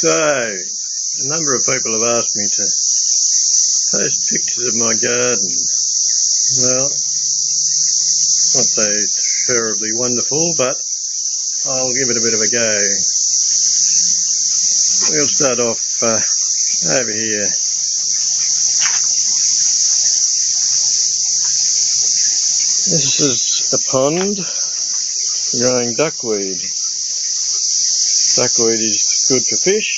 So, a number of people have asked me to post pictures of my garden. Well, not so terribly wonderful, but I'll give it a bit of a go. We'll start off over here. This is a pond growing duckweed. Duckweed is good for fish,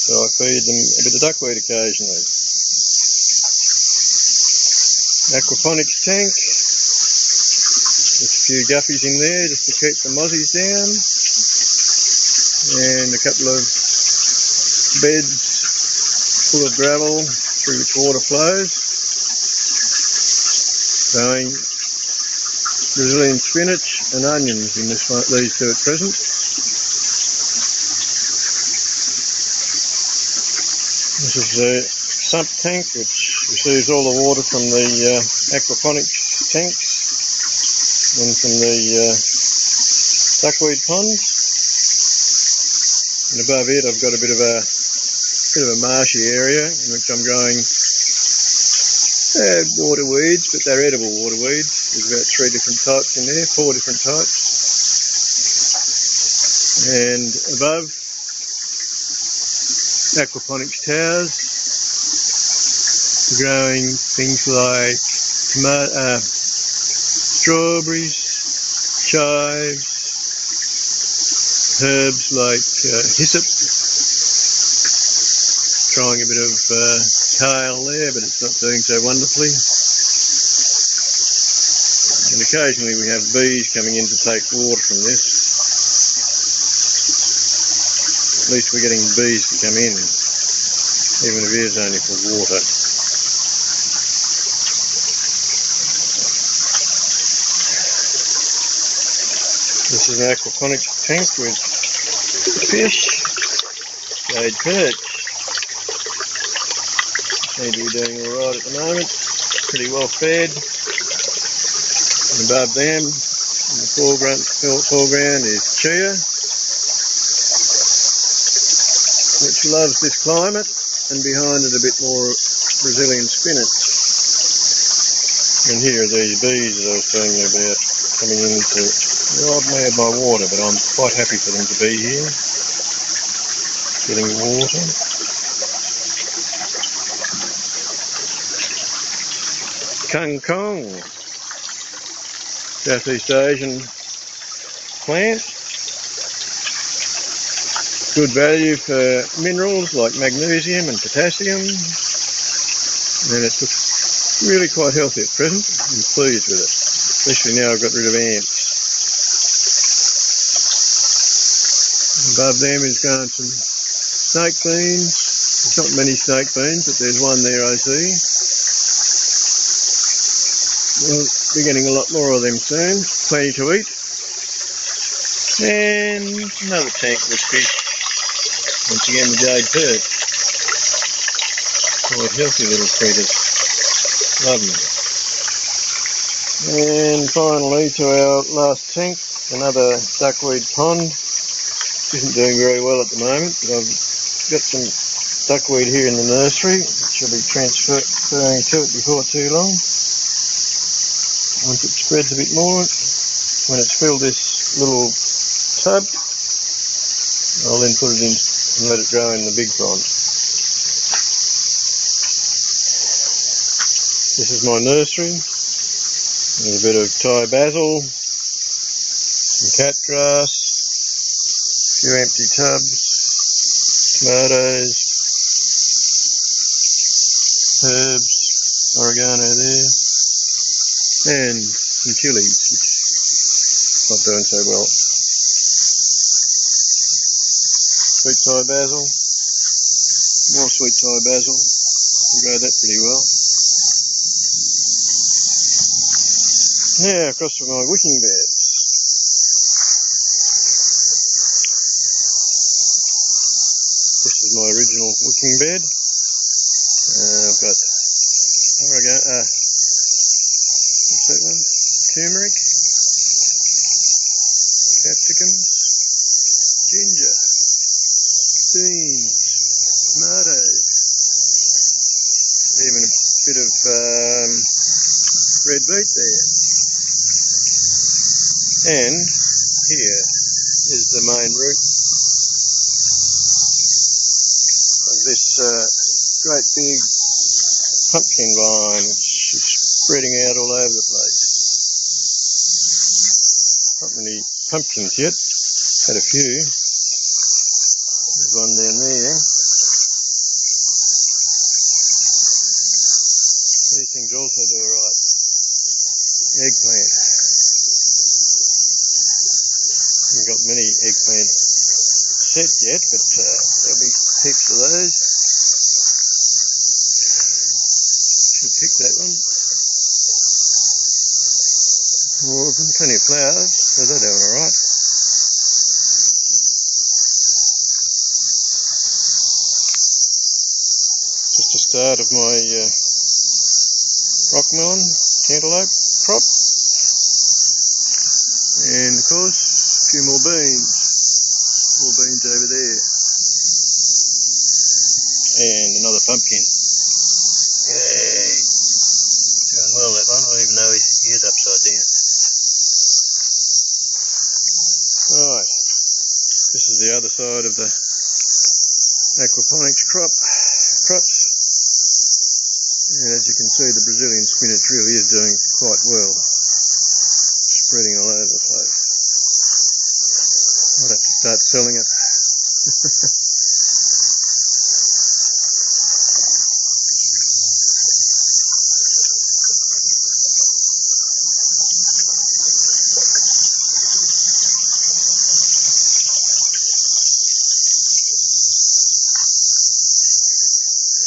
so I feed them a bit of duckweed occasionally. Aquaponics tank, with a few guppies in there just to keep the mozzies down, and a couple of beds full of gravel through which water flows. Growing Brazilian spinach and onions in these two at present. This is a sump tank which receives all the water from the aquaponics tanks and from the duckweed ponds. And above it I've got a bit of a marshy area in which I'm growing water weeds, but they're edible water weeds. There's about 3 different types in there, 4 different types. And above, aquaponics towers, growing things like strawberries, chives, herbs like hyssop. Trying a bit of kale there, but it's not doing so wonderfully. And occasionally we have bees coming in to take water from this. At least we're getting bees to come in, even if it is only for water. This is an aquaponics tank with fish, jade perch. Seem to be doing alright at the moment, pretty well fed. And above them, in the foreground is chia, which loves this climate, and behind it a bit more Brazilian spinach. And here are these bees that I was telling you about coming in to rob me of my water, but I'm quite happy for them to be here, getting water. Kung Kong, Southeast Asian plant, good value for minerals like magnesium and potassium, and it looks really quite healthy at present. I'm pleased with it, especially now I've got rid of ants. Above them is growing some snake beans. There's not many snake beans, but there's one there I see. We'll be getting a lot more of them soon, plenty to eat. And another tank with fish. Once again the jade perch. Quite healthy little critters. Love them. And finally to our last tank, another duckweed pond. Isn't doing very well at the moment, but I've got some duckweed here in the nursery, which I'll be transferring to it before too long. Once it spreads a bit more, when it's filled this little tub, I'll then put it in and let it grow in the big pond. This is my nursery. There's a bit of Thai basil, some cat grass, a few empty tubs, tomatoes, herbs, oregano there, and some chilies, which is not doing so well. Sweet Thai basil, more sweet Thai basil, I can grow that pretty well. Now across to my wicking beds. This is my original wicking bed. I've got oregano, what's that one? Turmeric, capsicums, ginger. beans, tomatoes, even a bit of red beet there. And here is the main root of this great big pumpkin vine, which is spreading out all over the place. Not many pumpkins yet, had a few. There's one down there. These things also do alright. Eggplant. Haven't got many eggplants set yet, but there'll be heaps of those. Should pick that one. Well, got plenty of flowers, so they're doing alright. Just the start of my rockmelon, cantaloupe crop. And of course, a few more beans. More beans over there. And another pumpkin. Yay! Doing well, that one. I don't even know his ear's upside down. Right. This is the other side of the aquaponics crops. And as you can see, the Brazilian spinach really is doing quite well. Spreading all over the place. I'll have to start selling it.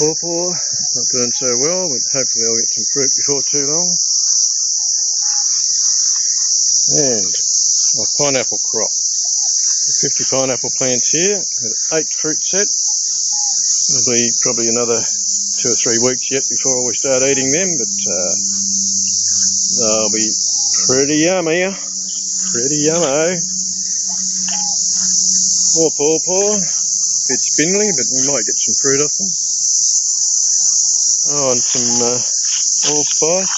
Pawpaw, not doing so well, but hopefully I'll get some fruit before too long. And my pineapple crop. 50 pineapple plants here, 8 fruit set. It'll be probably another 2 or 3 weeks yet before we start eating them, but they'll be pretty yummy. Pretty yummo. More pawpaw, a bit spindly, but we might get some fruit off them. Oh, and some allspice.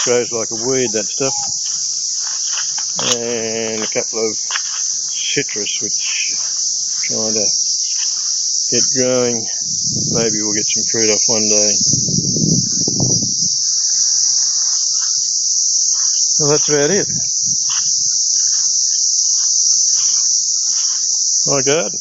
Grows like a weed, that stuff. And a couple of citrus, which I'm trying to get growing. Maybe we'll get some fruit off one day. Well, that's about it. My garden.